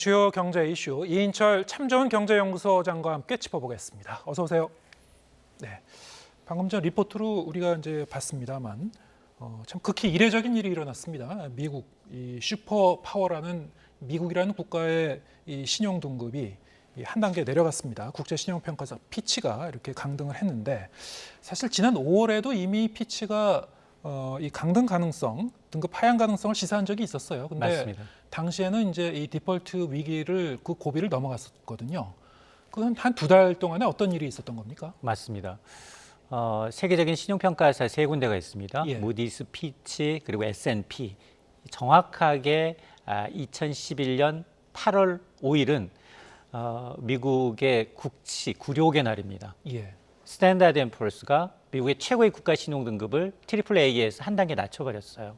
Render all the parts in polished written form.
주요 경제 이슈 이인철 참 좋은 경제연구소장과 함께 짚어보겠습니다. 어서 오세요. 네, 방금 전 리포트로 우리가 이제 봤습니다만 참 극히 이례적인 일이 일어났습니다. 미국 이 슈퍼 파워라는 미국이라는 국가의 이 신용 등급이 한 단계 내려갔습니다. 국제 신용평가사 피치가 이렇게 강등을 했는데 사실 지난 5월에도 이미 피치가 이 강등 가능성, 등급 하향 가능성을 시사한 적이 있었어요. 근데 맞습니다. 당시에는 이제 이 디폴트 위기를 그 고비를 넘어갔었거든요. 그건 한 두 달 동안에 어떤 일이 있었던 겁니까? 맞습니다. 세계적인 신용평가사 세 군데가 있습니다. 예. 무디스, 피치, 그리고 S&P. 정확하게 2011년 8월 5일은 미국의 국치, 굴욕의 날입니다. 예. 스탠다드 앤 푸어스가 미국의 최고의 국가 신용 등급을 AAA에서 한 단계 낮춰버렸어요.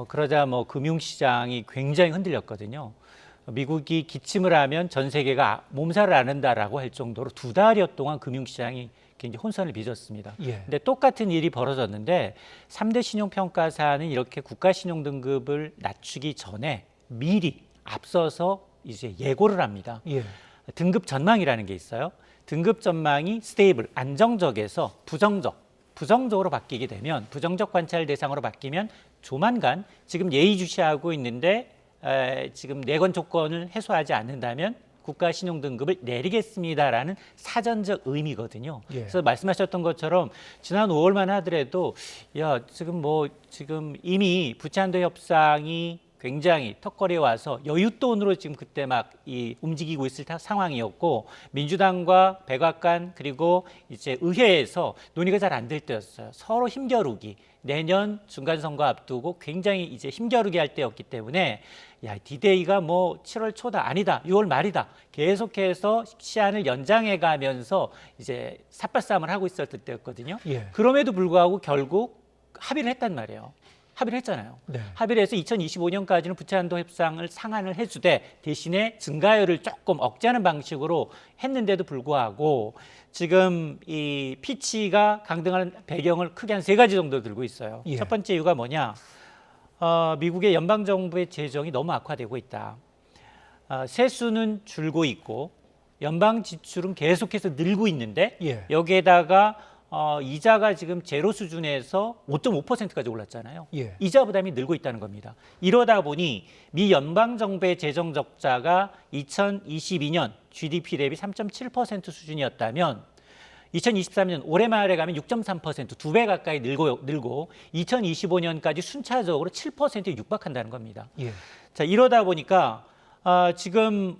그러자 금융시장이 굉장히 흔들렸거든요. 미국이 기침을 하면 전 세계가 몸살을 앓는다라고 할 정도로 두 달여 동안 금융시장이 굉장히 혼선을 빚었습니다. 예. 근데 똑같은 일이 벌어졌는데 3대 신용평가사는 이렇게 국가 신용 등급을 낮추기 전에 미리 앞서서 이제 예고를 합니다. 예. 등급 전망이라는 게 있어요. 등급 전망이 스테이블, 안정적에서 부정적으로 바뀌게 되면 부정적 관찰 대상으로 바뀌면 조만간 지금 예의주시하고 있는데 지금 내건 조건을 해소하지 않는다면 국가 신용 등급을 내리겠습니다라는 사전적 의미거든요. 예. 그래서 말씀하셨던 것처럼 지난 5월만 하더라도 지금 이미 부채한도 협상이 굉장히 턱걸이에 와서 여윳돈으로 지금 그때 막 움직이고 있을 상황이었고 민주당과 백악관 그리고 이제 의회에서 논의가 잘 안 될 때였어요. 서로 힘겨루기. 내년 중간 선거 앞두고 굉장히 이제 힘겨루기 할 때였기 때문에 디데이가 7월 초다 아니다 6월 말이다 계속해서 시한을 연장해 가면서 이제 삿발싸움을 하고 있었을 때였거든요. 예. 그럼에도 불구하고 결국 합의를 했단 말이에요. 합의를 했잖아요. 네. 합의를 해서 2025년까지는 부채한도 협상을 상한을 해주되 대신에 증가율을 조금 억제하는 방식으로 했는데도 불구하고 지금 이 피치가 강등하는 배경을 크게 한 세 가지 정도 들고 있어요. 예. 첫 번째 이유가 뭐냐? 미국의 연방정부의 재정이 너무 악화되고 있다. 세수는 줄고 있고 연방 지출은 계속해서 늘고 있는데 예. 여기에다가 이자가 지금 제로 수준에서 5.5%까지 올랐잖아요. 예. 이자 부담이 늘고 있다는 겁니다. 이러다 보니 미 연방정부의 재정 적자가 2022년 GDP 대비 3.7% 수준이었다면 2023년 올해 말에 가면 6.3% 2배 가까이 늘고 2025년까지 순차적으로 7%에 육박한다는 겁니다. 예. 자, 이러다 보니까 지금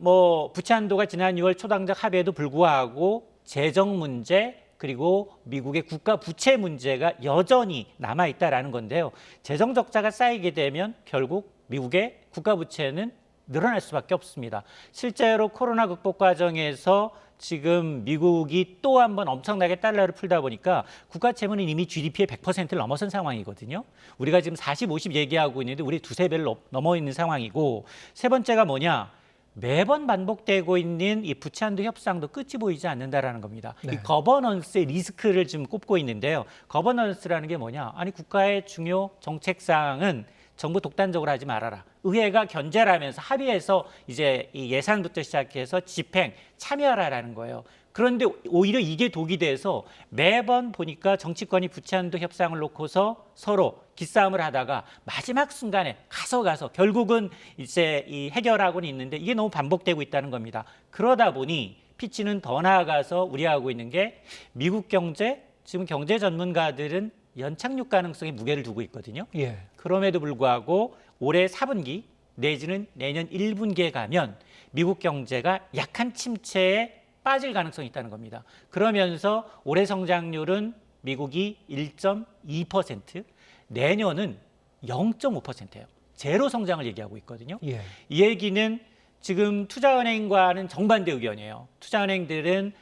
부채 한도가 지난 6월 초당적 합의에도 불구하고 재정 문제 그리고 미국의 국가 부채 문제가 여전히 남아 있다라는 건데요. 재정 적자가 쌓이게 되면 결국 미국의 국가 부채는 늘어날 수밖에 없습니다. 실제로 코로나 극복 과정에서 지금 미국이 또 한 번 엄청나게 달러를 풀다 보니까 국가 채무는 이미 GDP의 100%를 넘어선 상황이거든요. 우리가 지금 40, 50 얘기하고 있는데 우리 두세 배를 넘어 있는 상황이고 세 번째가 뭐냐? 매번 반복되고 있는 이 부채한도 협상도 끝이 보이지 않는다라는 겁니다. 네. 이 거버넌스의 리스크를 지금 꼽고 있는데요. 거버넌스라는 게 뭐냐? 아니 국가의 중요 정책 사항은 정부 독단적으로 하지 말아라. 의회가 견제를 하면서 합의해서 이제 이 예산부터 시작해서 집행 참여하라라는 거예요. 그런데 오히려 이게 독이 돼서 매번 보니까 정치권이 부채한도 협상을 놓고서 서로 기싸움을 하다가 마지막 순간에 가서 결국은 이제 이 해결하고는 있는데 이게 너무 반복되고 있다는 겁니다. 그러다 보니 피치는 더 나아가서 우려하고 있는 게 미국 경제, 지금 경제 전문가들은 연착륙 가능성에 무게를 두고 있거든요. 예. 그럼에도 불구하고 올해 4분기 내지는 내년 1분기에 가면 미국 경제가 약한 침체에 빠질 가능성이 있다는 겁니다. 그러면서 올해 성장률은 미국이 1.2%, 내년은 0.5%예요. 제로 성장을 얘기하고 있거든요. 예. 이 얘기는 지금 투자은행과는 정반대 의견이에요. 투자은행들은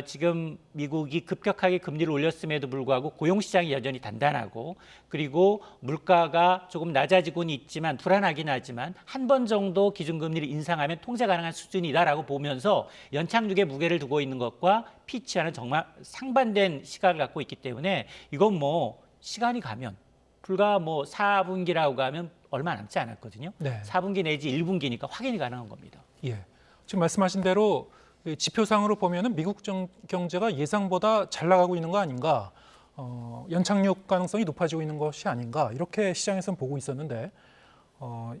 지금 미국이 급격하게 금리를 올렸음에도 불구하고 고용시장이 여전히 단단하고 그리고 물가가 조금 낮아지고는 있지만 불안하긴 하지만 한 번 정도 기준금리를 인상하면 통제 가능한 수준이다라고 보면서 연착륙에 무게를 두고 있는 것과 피치와는 정말 상반된 시각을 갖고 있기 때문에 이건 시간이 가면 불과 4분기라고 하면 얼마 남지 않았거든요. 네. 4분기 내지 1분기니까 확인이 가능한 겁니다. 예. 지금 말씀하신 대로 이 지표상으로 보면은 미국 경제가 예상보다 잘 나가고 있는 거 아닌가, 연착륙 가능성이 높아지고 있는 것이 아닌가 이렇게 시장에서는 보고 있었는데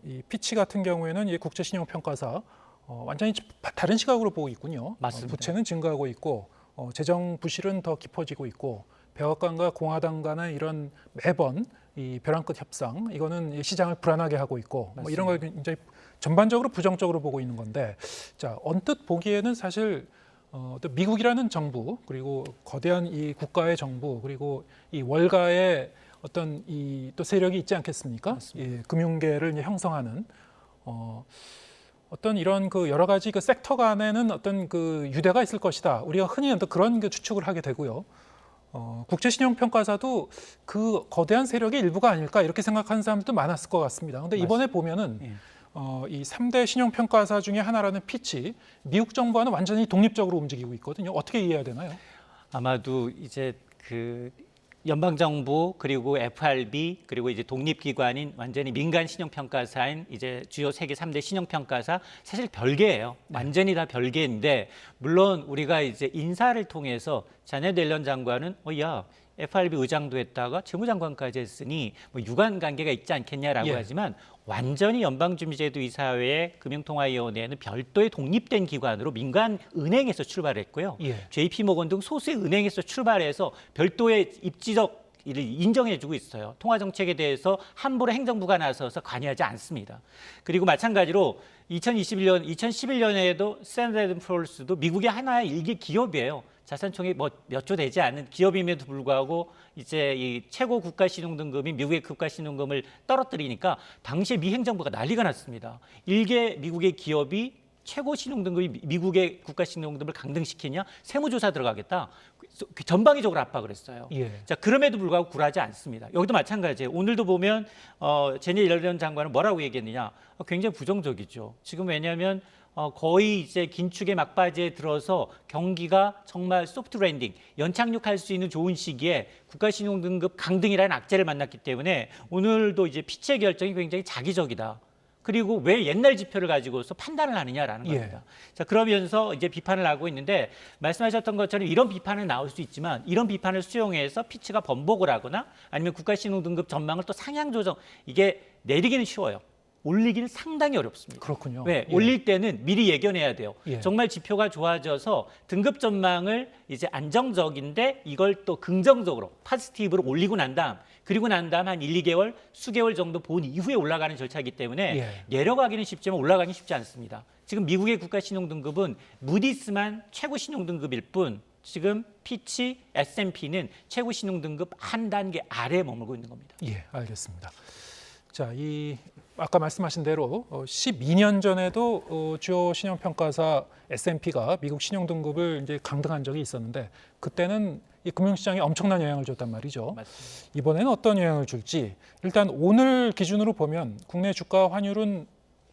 이 피치 같은 경우에는 이 국제신용평가사 완전히 다른 시각으로 보고 있군요. 맞습니다. 부채는 증가하고 있고 재정 부실은 더 깊어지고 있고 백악관과 공화당 간의 이런 매번 이 벼랑 끝 협상 이거는 이 시장을 불안하게 하고 있고 뭐 이런 걸 굉장히 전반적으로 부정적으로 보고 있는 건데 자 언뜻 보기에는 사실 또 미국이라는 정부 그리고 거대한 이 국가의 정부 그리고 이 월가의 어떤 이 또 세력이 있지 않겠습니까? 이 금융계를 이제 형성하는 어떤 이런 그 여러 가지 그 섹터 간에는 어떤 그 유대가 있을 것이다. 우리가 흔히 또 그런 그 추측을 하게 되고요. 국제신용평가사도 그 거대한 세력의 일부가 아닐까 이렇게 생각하는 사람도 많았을 것 같습니다. 그런데 이번에 보면은 예. 이 3대 신용평가사 중에 하나라는 피치, 미국 정부와는 완전히 독립적으로 움직이고 있거든요. 어떻게 이해해야 되나요? 아마도 이제 그 연방정부 그리고 FRB 그리고 이제 독립기관인 완전히 민간 신용평가사인 이제 주요 세계 3대 신용평가사 사실 별개예요. 완전히 다 별개인데 물론 우리가 이제 인사를 통해서 자네트 옐런 장관은 야 FRB 의장도 했다가 재무장관까지 했으니 뭐 유관 관계가 있지 않겠냐라고 예. 하지만 완전히 연방준비제도 이사회의 금융통화위원회는 별도의 독립된 기관으로 민간 은행에서 출발했고요. 예. JP모건 등 소수의 은행에서 출발해서 별도의 입지적 이를 인정해주고 있어요. 통화 정책에 대해서 함부로 행정부가 나서서 관여하지 않습니다. 그리고 마찬가지로 2011년에도 스탠다드 & 푸어스도 미국의 하나의 일개 기업이에요. 자산총액 뭐 몇 조 되지 않은 기업임에도 불구하고 이제 이 최고 국가 신용 등급인 미국의 국가 신용금을 떨어뜨리니까 당시에 미 행정부가 난리가 났습니다. 일개 미국의 기업이 최고 신용 등급이 미국의 국가 신용 등급을 강등시키냐? 세무조사 들어가겠다. 전방위적으로 압박을 했어요. 예. 자, 그럼에도 불구하고 굴하지 않습니다. 여기도 마찬가지예요. 오늘도 보면 제니 옐런 장관은 뭐라고 얘기했느냐? 굉장히 부정적이죠. 지금 왜냐하면 거의 이제 긴축의 막바지에 들어서 경기가 정말 소프트 랜딩, 연착륙할 수 있는 좋은 시기에 국가신용등급 강등이라는 악재를 만났기 때문에 오늘도 이제 피치의 결정이 굉장히 자기적이다. 그리고 왜 옛날 지표를 가지고서 판단을 하느냐라는 예. 겁니다. 자, 그러면서 이제 비판을 하고 있는데 말씀하셨던 것처럼 이런 비판은 나올 수 있지만 이런 비판을 수용해서 피치가 번복을 하거나 아니면 국가신용등급 전망을 또 상향 조정 이게 내리기는 쉬워요. 올리기는 상당히 어렵습니다. 그렇군요. 왜? 예. 올릴 때는 미리 예견해야 돼요. 예. 정말 지표가 좋아져서 등급 전망을 이제 안정적인데 이걸 또 긍정적으로 파지티브로 올리고 난 다음 그리고 난 다음 한 1, 2개월, 수개월 정도 본 이후에 올라가는 절차이기 때문에 예. 내려가기는 쉽지만 올라가기 쉽지 않습니다. 지금 미국의 국가 신용 등급은 무디스만 최고 신용 등급일 뿐 지금 피치, S&P는 최고 신용 등급 한 단계 아래에 머물고 있는 겁니다. 예, 알겠습니다. 자, 이 아까 말씀하신 대로 12년 전에도 주요 신용평가사 S&P가 미국 신용등급을 이제 강등한 적이 있었는데 그때는 이 금융시장에 엄청난 영향을 줬단 말이죠. 맞습니다. 이번에는 어떤 영향을 줄지 일단 오늘 기준으로 보면 국내 주가 환율은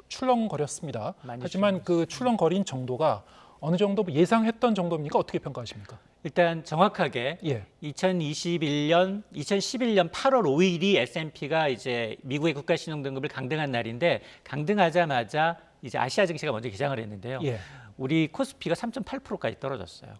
출렁거렸습니다. 많이 하지만 그 출렁거린 정도가 어느 정도 예상했던 정도입니까? 어떻게 평가하십니까? 일단 정확하게 예, 2011년 8월 5일이 S&P가 이제 미국의 국가 신용 등급을 강등한 날인데 강등하자마자 이제 아시아 증시가 먼저 기장을 했는데요. 예, 우리 코스피가 3.8%까지 떨어졌어요.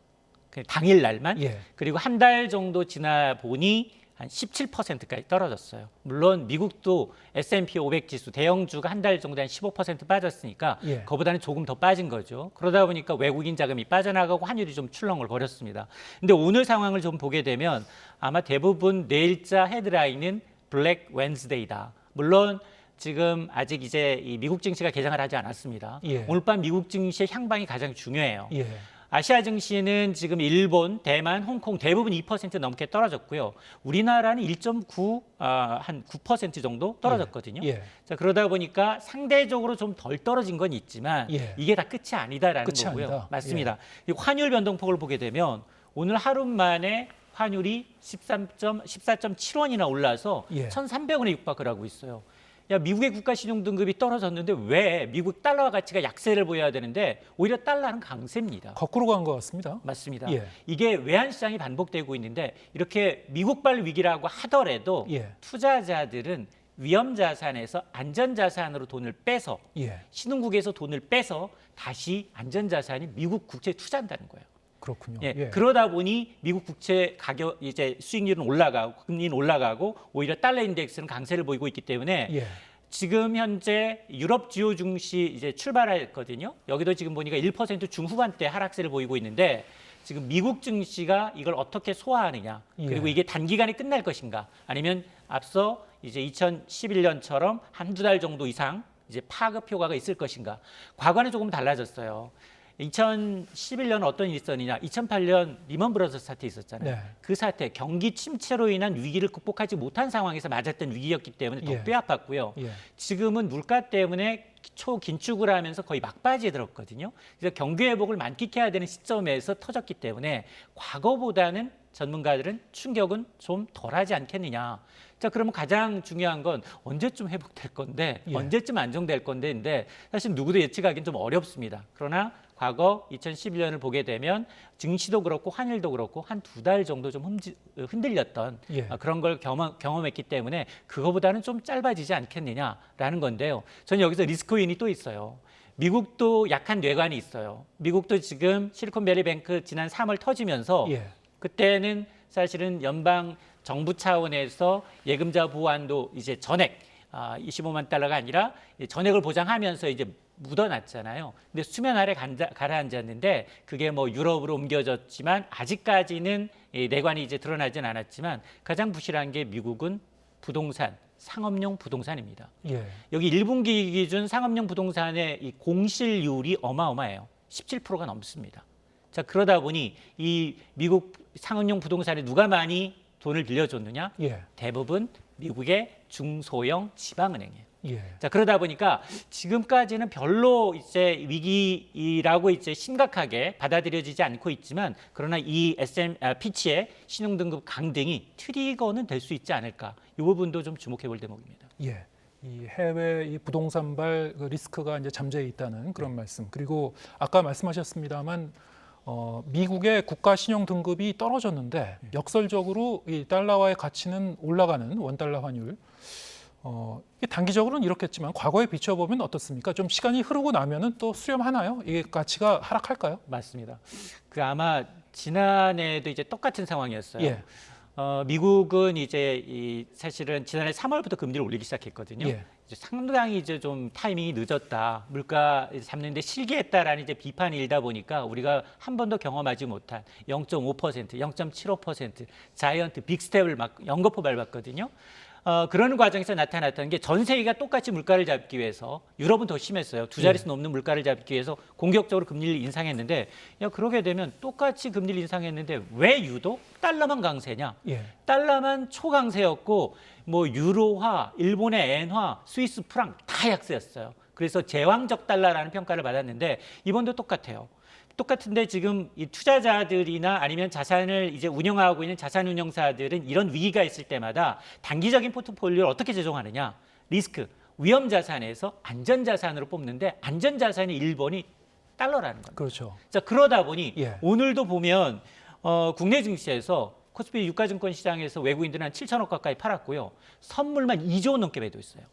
그 당일 날만. 예. 그리고 한 달 정도 지나 보니 한 17%까지 떨어졌어요. 물론 미국도 S&P 500 지수 대형주가 한 달 정도 한 15% 빠졌으니까 예. 그거보다는 조금 더 빠진 거죠. 그러다 보니까 외국인 자금이 빠져나가고 환율이 좀 출렁을 벌였습니다. 근데 오늘 상황을 좀 보게 되면 아마 대부분 내일자 헤드라인은 블랙 웬스데이다. 물론 지금 아직 이제 이 미국 증시가 개장을 하지 않았습니다. 예. 오늘 밤 미국 증시의 향방이 가장 중요해요. 예. 아시아 증시는 지금 일본, 대만, 홍콩 대부분 2% 넘게 떨어졌고요. 우리나라는 1.9, 한 9% 정도 떨어졌거든요. 예. 자, 그러다 보니까 상대적으로 좀 덜 떨어진 건 있지만 예. 이게 다 끝이 아니다라는 끝이 거고요. 아니다. 맞습니다. 이 환율 변동폭을 보게 되면 오늘 하루 만에 환율이 14.7원이나 올라서 예. 1,300원에 육박을 하고 있어요. 야, 미국의 국가 신용 등급이 떨어졌는데 왜 미국 달러와 가치가 약세를 보여야 되는데 오히려 달러는 강세입니다. 거꾸로 간 것 같습니다. 맞습니다. 예. 이게 외환 시장이 반복되고 있는데 이렇게 미국발 위기라고 하더라도 예. 투자자들은 위험 자산에서 안전 자산으로 돈을 빼서 예. 신흥국에서 돈을 빼서 다시 안전 자산이 미국 국채에 투자한다는 거예요. 그렇군요. 예, 예. 그러다 보니 미국 국채 가격 이제 수익률은 올라가고 금리는 올라가고 오히려 달러 인덱스는 강세를 보이고 있기 때문에 예. 지금 현재 유럽 주요 증시 이제 출발했거든요. 여기도 지금 보니까 1% 중후반대 하락세를 보이고 있는데 지금 미국 증시가 이걸 어떻게 소화하느냐, 그리고 예. 이게 단기간에 끝날 것인가, 아니면 앞서 이제 2011년처럼 한두 달 정도 이상 이제 파급 효과가 있을 것인가. 과거는 조금 달라졌어요. 2011년 어떤 일이 있었느냐? 2008년 리먼 브러더스 사태 있었잖아요. 네. 그 사태, 경기 침체로 인한 위기를 극복하지 못한 상황에서 맞았던 위기였기 때문에 더 예. 뼈아팠고요. 예. 지금은 물가 때문에 초긴축을 하면서 거의 막바지에 들었거든요. 그래서 경기 회복을 만끽해야 되는 시점에서 터졌기 때문에 과거보다는 전문가들은 충격은 좀 덜하지 않겠느냐. 자, 그러면 가장 중요한 건 언제쯤 회복될 건데, 예. 언제쯤 안정될 건데인데 사실 누구도 예측하기는 좀 어렵습니다. 그러나 과거 2011년을 보게 되면 증시도 그렇고 환율도 그렇고 한 두 달 정도 좀 흔들렸던 예. 그런 걸 경험했기 때문에 그거보다는 좀 짧아지지 않겠느냐라는 건데요. 저는 여기서 리스크인이 또 있어요. 미국도 약한 뇌관이 있어요. 미국도 지금 실리콘밸리뱅크 지난 3월 터지면서 예. 그때는 사실은 연방 정부 차원에서 예금자 보완도 이제 전액 25만 달러가 아니라 전액을 보장하면서 이제 묻어놨잖아요. 근데 수면 아래 가라앉았는데 그게 뭐 유럽으로 옮겨졌지만 아직까지는 이 내관이 이제 드러나진 않았지만 가장 부실한 게 미국은 부동산, 상업용 부동산입니다. 예. 여기 1분기 기준 상업용 부동산의 이 공실률이 어마어마해요. 17%가 넘습니다. 자, 그러다 보니 이 미국 상업용 부동산에 누가 많이 돈을 빌려줬느냐? 예. 대부분 미국의 중소형 지방은행이에요. 예. 자, 그러다 보니까 지금까지는 별로 이제 위기라고 이제 심각하게 받아들여지지 않고 있지만 그러나 이 피치의 신용등급 강등이 트리거는 될 수 있지 않을까. 이 부분도 좀 주목해 볼 대목입니다. 예. 이 해외 이 부동산발 그 리스크가 이제 잠재해 있다는 그런 말씀. 그리고 아까 말씀하셨습니다만 미국의 국가 신용 등급이 떨어졌는데 역설적으로 이 달러와의 가치는 올라가는 원달러 환율. 이게 단기적으로는 이렇겠지만 과거에 비춰보면 어떻습니까? 좀 시간이 흐르고 나면은 또 수렴하나요? 이게 가치가 하락할까요? 맞습니다. 그 아마 지난해에도 이제 똑같은 상황이었어요. 예. 미국은 이제 사실은 지난해 3월부터 금리를 올리기 시작했거든요. 예. 이제 상당히 이제 좀 타이밍이 늦었다. 물가 잡는데 실기했다라는 이제 비판이 일다 보니까 우리가 한 번도 경험하지 못한 0.5%, 0.75% 자이언트 빅스텝을 막 연거푸 밟았거든요. 그런 과정에서 나타났던 게 전 세계가 똑같이 물가를 잡기 위해서 유럽은 더 심했어요. 두 자릿수 넘는 물가를 잡기 위해서 공격적으로 금리를 인상했는데 그러게 되면 똑같이 금리를 인상했는데 왜 유독 달러만 강세냐? 예. 달러만 초강세였고 뭐 유로화, 일본의 엔화, 스위스 프랑 다 약세였어요. 그래서 제왕적 달러라는 평가를 받았는데 이번도 똑같아요. 똑같은데 지금 이 투자자들이나 아니면 자산을 이제 운영하고 있는 자산운용사들은 이런 위기가 있을 때마다 단기적인 포트폴리오를 어떻게 조정하느냐. 리스크, 위험 자산에서 안전 자산으로 뽑는데 안전 자산의 1번이 달러라는 겁니다. 그렇죠. 자, 그러다 보니 예. 오늘도 보면 국내 증시에서 코스피 유가증권 시장에서 외국인들은 한 7천억 가까이 팔았고요. 선물만 2조 원 넘게 매도했어요.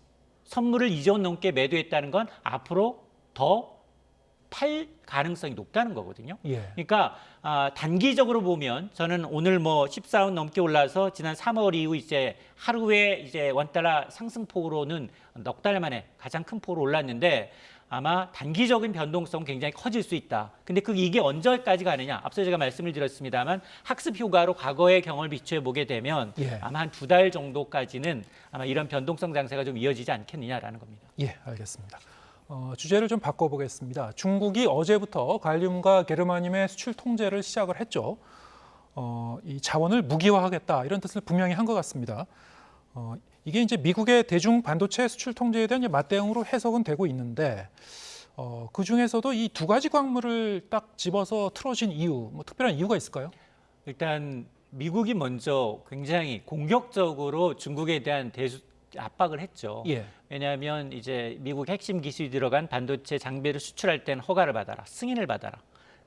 선물을 2조 원 넘게 매도했다는 건 앞으로 더 팔 가능성이 높다는 거거든요. 예. 그러니까 단기적으로 보면 저는 오늘 뭐 14원 넘게 올라서 지난 3월 이후 이제 하루에 이제 원달러 상승폭으로는 넉 달 만에 가장 큰 폭으로 올랐는데 아마 단기적인 변동성 굉장히 커질 수 있다. 근데 이게 언제까지 가느냐? 앞서 제가 말씀을 드렸습니다만 학습 효과로 과거의 경험을 비추어 보게 되면 예. 아마 한 두 달 정도까지는 아마 이런 변동성 장세가 좀 이어지지 않겠느냐라는 겁니다. 예, 알겠습니다. 주제를 좀 바꿔보겠습니다. 중국이 어제부터 갈륨과 게르마늄의 수출 통제를 시작을 했죠. 이 자원을 무기화하겠다 이런 뜻을 분명히 한 것 같습니다. 이게 이제 미국의 대중 반도체 수출 통제에 대한 맞대응으로 해석은 되고 있는데 그 중에서도 이 두 가지 광물을 딱 집어서 틀어진 이유, 뭐 특별한 이유가 있을까요? 일단 미국이 먼저 굉장히 공격적으로 중국에 대한 압박을 했죠. 예. 왜냐하면 이제 미국 핵심 기술이 들어간 반도체 장비를 수출할 때는 허가를 받아라, 승인을 받아라.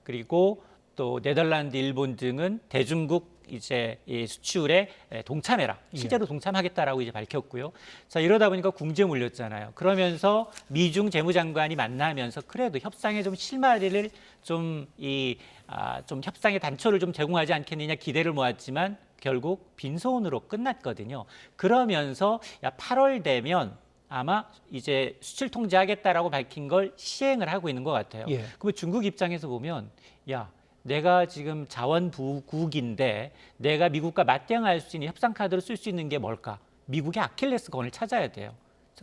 그리고 또 네덜란드, 일본 등은 대중국 이제 이 수출에 동참해라. 실제로 동참하겠다라고 이제 밝혔고요. 자, 이러다 보니까 궁지에 몰렸잖아요. 그러면서 미중 재무장관이 만나면서 그래도 협상에 좀 실마리를 좀 협상의 단초를 좀 제공하지 않겠느냐 기대를 모았지만 결국 빈손으로 끝났거든요. 그러면서 8월 되면 아마 이제 수출 통제하겠다라고 밝힌 걸 시행을 하고 있는 것 같아요. 예. 그럼 중국 입장에서 보면 야, 내가 지금 자원부국인데 내가 미국과 맞대응할 수 있는 협상 카드로 쓸 수 있는 게 뭘까? 미국의 아킬레스건을 찾아야 돼요.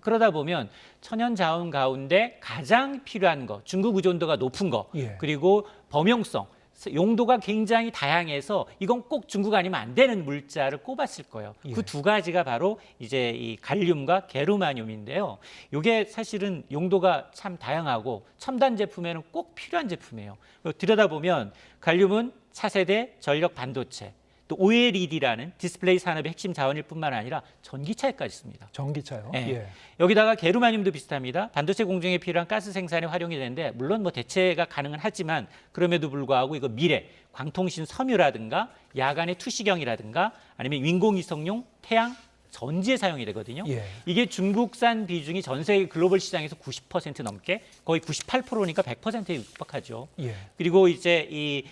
그러다 보면 천연 자원 가운데 가장 필요한 거, 중국 의존도가 높은 거, 예. 그리고 범용성, 용도가 굉장히 다양해서 이건 꼭 중국 아니면 안 되는 물자를 꼽았을 거예요. 예. 그 두 가지가 바로 이제 이 갈륨과 게르마늄인데요. 이게 사실은 용도가 참 다양하고 첨단 제품에는 꼭 필요한 제품이에요. 들여다보면 갈륨은 차세대 전력 반도체, 또 OLED라는 디스플레이 산업의 핵심 자원일 뿐만 아니라 전기차에까지 씁니다. 전기차요. 네. 예. 여기다가 게르마늄도 비슷합니다. 반도체 공정에 필요한 가스 생산에 활용이 되는데 물론 뭐 대체가 가능은 하지만 그럼에도 불구하고 이거 미래 광통신 섬유라든가 야간의 투시경이라든가 아니면 인공위성용 태양 전지에 사용이 되거든요. 예. 이게 중국산 비중이 전 세계 글로벌 시장에서 90% 넘게 거의 98%니까 100%에 육박하죠. 예. 그리고 이제 이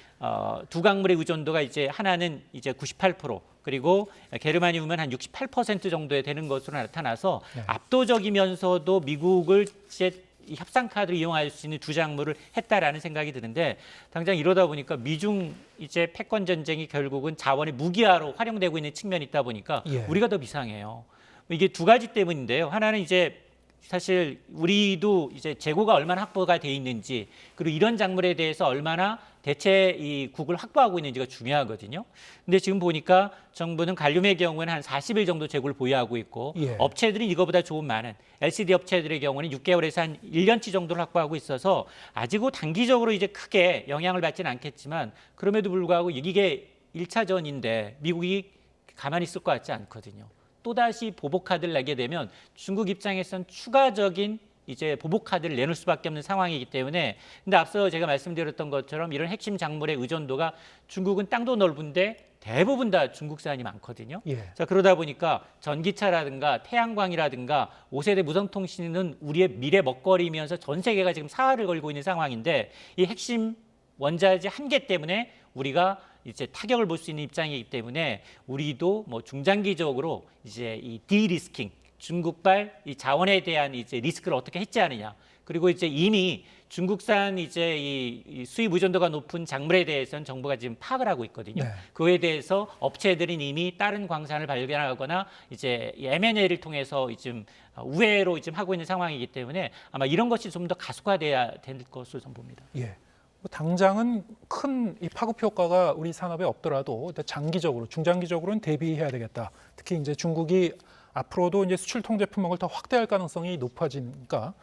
두 강물의 의존도가 이제 하나는 이제 98% 그리고 게르마늄은 한 68% 정도에 되는 것으로 나타나서 네. 압도적이면서도 미국을 이제 이 협상 카드를 이용할 수 있는 두 작물을 했다라는 생각이 드는데 당장 이러다 보니까 미중 이제 패권 전쟁이 결국은 자원의 무기화로 활용되고 있는 측면이 있다 보니까 예. 우리가 더 비상해요. 이게 두 가지 때문인데요. 하나는 이제 사실 우리도 이제 재고가 얼마나 확보가 돼 있는지 그리고 이런 작물에 대해서 얼마나 대체 이 국을 확보하고 있는지가 중요하거든요. 근데 지금 보니까 정부는 갈륨의 경우는 한 40일 정도 재고를 보유하고 있고 예. 업체들은 이거보다 조금 많은 LCD 업체들의 경우는 6개월에서 한 1년치 정도를 확보하고 있어서 아직은 단기적으로 이제 크게 영향을 받지는 않겠지만 그럼에도 불구하고 이게 1차전인데 미국이 가만히 있을 것 같지 않거든요. 또다시 보복 카드를 내게 되면 중국 입장에선 추가적인 이제 보복 카드를 내놓을 수밖에 없는 상황이기 때문에 근데 앞서 제가 말씀드렸던 것처럼 이런 핵심 작물의 의존도가 중국은 땅도 넓은데 대부분 다 중국산이 많거든요. 예. 자, 그러다 보니까 전기차라든가 태양광이라든가 5세대 무선통신은 우리의 미래 먹거리면서 전 세계가 지금 사활을 걸고 있는 상황인데 이 핵심 원자재 한계 때문에 우리가 이제 타격을 볼 수 있는 입장이기 때문에 우리도 뭐 중장기적으로 이제 이 디리스킹 중국발 이 자원에 대한 이제 리스크를 어떻게 해지하느냐 그리고 이제 이미 중국산 이제 이 수입 의존도가 높은 작물에 대해서는 정부가 지금 파악을 하고 있거든요. 네. 그에 대해서 업체들은 이미 다른 광산을 발견하거나 이제 M&A를 통해서 지금 우회로 지금 하고 있는 상황이기 때문에 아마 이런 것이 좀 더 가속화돼야 될 것으로 전 봅니다. 예. 뭐 당장은 큰 이 파급 효과가 우리 산업에 없더라도 장기적으로, 중장기적으로는 대비해야 되겠다. 특히 이제 중국이 앞으로도 이제 수출 통제 품목을 더 확대할 가능성이 높아지니까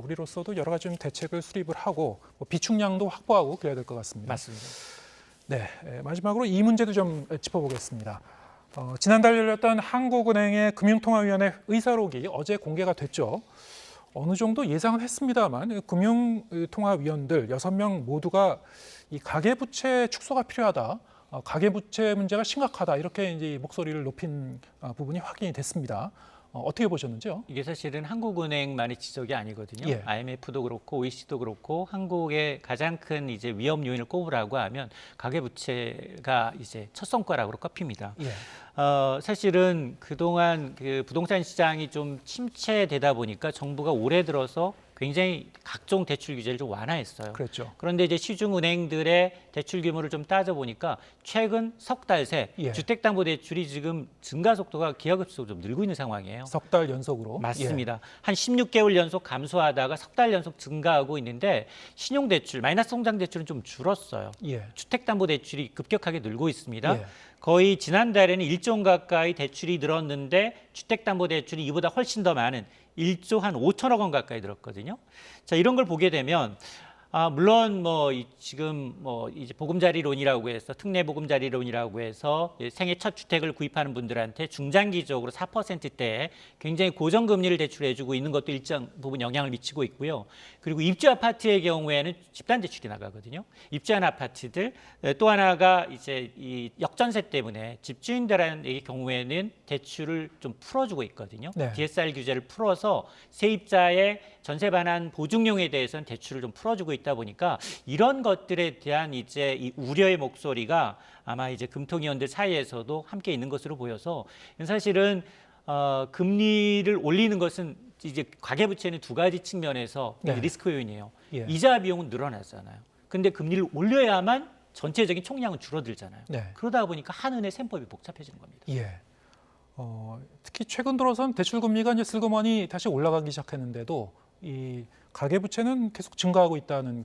우리로서도 여러 가지 좀 대책을 수립을 하고 뭐 비축량도 확보하고 그래야 될 것 같습니다. 맞습니다. 네, 마지막으로 이 문제도 좀 짚어보겠습니다. 지난달 열렸던 한국은행의 금융통화위원회 의사록이 어제 공개가 됐죠. 어느 정도 예상은 했습니다만 금융통화위원들 6명 모두가 이 가계부채 축소가 필요하다, 가계부채 문제가 심각하다 이렇게 이제 목소리를 높인 부분이 확인이 됐습니다. 어떻게 보셨는지요? 이게 사실은 한국은행만의 지적이 아니거든요. 예. IMF도 그렇고 OECD도 그렇고 한국의 가장 큰 이제 위험 요인을 꼽으라고 하면 가계부채가 이제 첫 손가락으로 꼽힙니다. 예. 사실은 그동안 그 부동산 시장이 좀 침체되다 보니까 정부가 올해 들어서 굉장히 각종 대출 규제를 좀 완화했어요. 그랬죠. 그런데 이제 시중은행들의 대출 규모를 좀 따져보니까 최근 석 달 새 예. 주택담보대출이 지금 증가 속도가 기하급수적으로 좀 늘고 있는 상황이에요. 석 달 연속으로. 맞습니다. 한 16개월 연속 감소하다가 석 달 연속 증가하고 있는데 신용대출, 마이너스 성장대출은 좀 줄었어요. 예. 주택담보대출이 급격하게 늘고 있습니다. 예. 거의 지난달에는 1조 원 가까이 대출이 늘었는데 주택담보대출이 이보다 훨씬 더 많은 1조 한 5천억 원 가까이 늘었거든요. 자, 이런 걸 보게 되면 물론 지금 이제 보금자리론이라고 해서 특례 보금자리론이라고 해서 생애 첫 주택을 구입하는 분들한테 중장기적으로 4%대에 굉장히 고정금리를 대출해주고 있는 것도 일정 부분 영향을 미치고 있고요. 그리고 입주 아파트의 경우에는 집단 대출이 나가거든요. 입주한 아파트들 또 하나가 이제 이 역전세 때문에 집주인들의 경우에는 대출을 좀 풀어주고 있거든요. 네. DSR 규제를 풀어서 세입자의 전세 반환 보증용에 대해서는 대출을 좀 풀어주고 있다 보니까 이런 것들에 대한 이제 이 우려의 목소리가 아마 이제 금통위원들 사이에서도 함께 있는 것으로 보여서 사실은 금리를 올리는 것은 이제 가계부채는 두 가지 측면에서 네. 리스크 요인이에요. 예. 이자 비용은 늘어났잖아요. 근데 금리를 올려야만 전체적인 총량은 줄어들잖아요. 네. 그러다 보니까 한은의 셈법이 복잡해지는 겁니다. 예. 특히 최근 들어선 대출 금리가 이제 슬그머니 다시 올라가기 시작했는데도 이 가계 부채는 계속 증가하고 있다는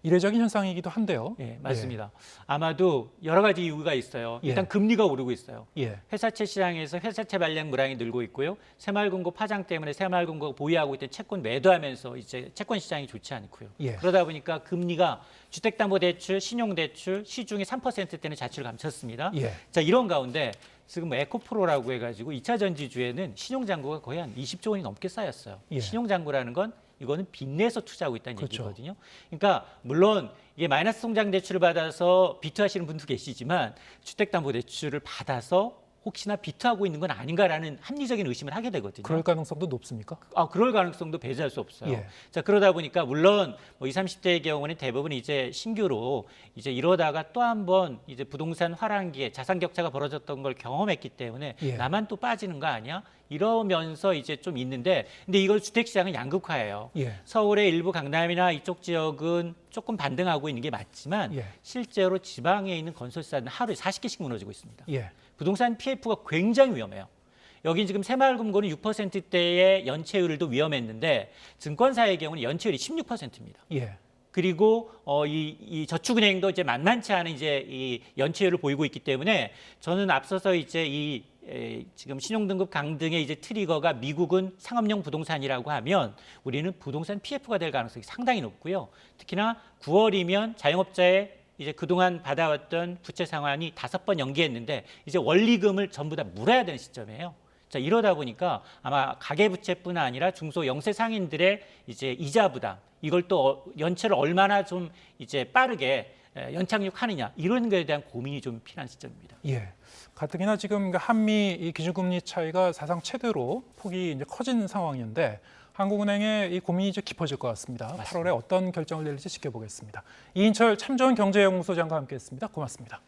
이례적인 현상이기도 한데요. 예, 맞습니다. 아마도 여러 가지 이유가 있어요. 일단 예. 금리가 오르고 있어요. 예. 회사채 시장에서 회사채 발행 물량이 늘고 있고요. 새마을금고 파장 때문에 새마을금고가 보유하고 있던 채권 매도하면서 이제 채권 시장이 좋지 않고요. 예. 그러다 보니까 금리가 주택담보대출, 신용대출 시중에 3%대는 자취를 감췄습니다. 예. 자, 이런 가운데 지금 에코프로라고 해가지고 2차 전지주에는 신용잔고가 거의 한 20조 원이 넘게 쌓였어요. 예. 신용잔고라는 건 이거는 빚내서 투자하고 있다는 그렇죠. 얘기거든요. 그러니까 물론 이게 마이너스 통장 대출을 받아서 비투하시는 분도 계시지만 주택담보대출을 받아서 혹시나 비투하고 있는 건 아닌가라는 합리적인 의심을 하게 되거든요. 그럴 가능성도 높습니까? 그럴 가능성도 배제할 수 없어요. 예. 자, 그러다 보니까 물론 20, 30대의 경우는 대부분 이제 신규로 이제 이러다가 또 한 번 이제 부동산 화랑기에 자산 격차가 벌어졌던 걸 경험했기 때문에 예. 나만 또 빠지는 거 아니야? 이러면서 이제 좀 있는데 근데 이걸 주택시장은 양극화예요. 예. 서울의 일부 강남이나 이쪽 지역은 조금 반등하고 있는 게 맞지만 예. 실제로 지방에 있는 건설사는 하루에 40개씩 무너지고 있습니다. 예. 부동산 PF가 굉장히 위험해요. 여기 지금 새마을금고는 6%대의 연체율도 위험했는데 증권사의 경우는 연체율이 16%입니다. 예. 그리고 이 저축은행도 이제 만만치 않은 이제 이 연체율을 보이고 있기 때문에 저는 앞서서 이제 지금 신용등급 강등의 이제 트리거가 미국은 상업용 부동산이라고 하면 우리는 부동산 PF가 될 가능성이 상당히 높고요. 특히나 9월이면 자영업자의 이제 그동안 받아왔던 부채 상환이 5번 연기했는데 이제 원리금을 전부 다 물어야 되는 시점이에요. 자, 이러다 보니까 아마 가계부채뿐 아니라 중소 영세 상인들의 이제 이자 부담 이걸 또 연체를 얼마나 좀 이제 빠르게 연착륙하느냐 이런 것에 대한 고민이 좀 필요한 시점입니다. 예. 가뜩이나 지금 한미 이 기준금리 차이가 사상 최대로 폭이 이제 커진 상황인데 한국은행의 이 고민이 이제 깊어질 것 같습니다. 맞습니다. 8월에 어떤 결정을 내릴지 지켜보겠습니다. 이인철 참좋은 경제연구소장과 함께했습니다. 고맙습니다.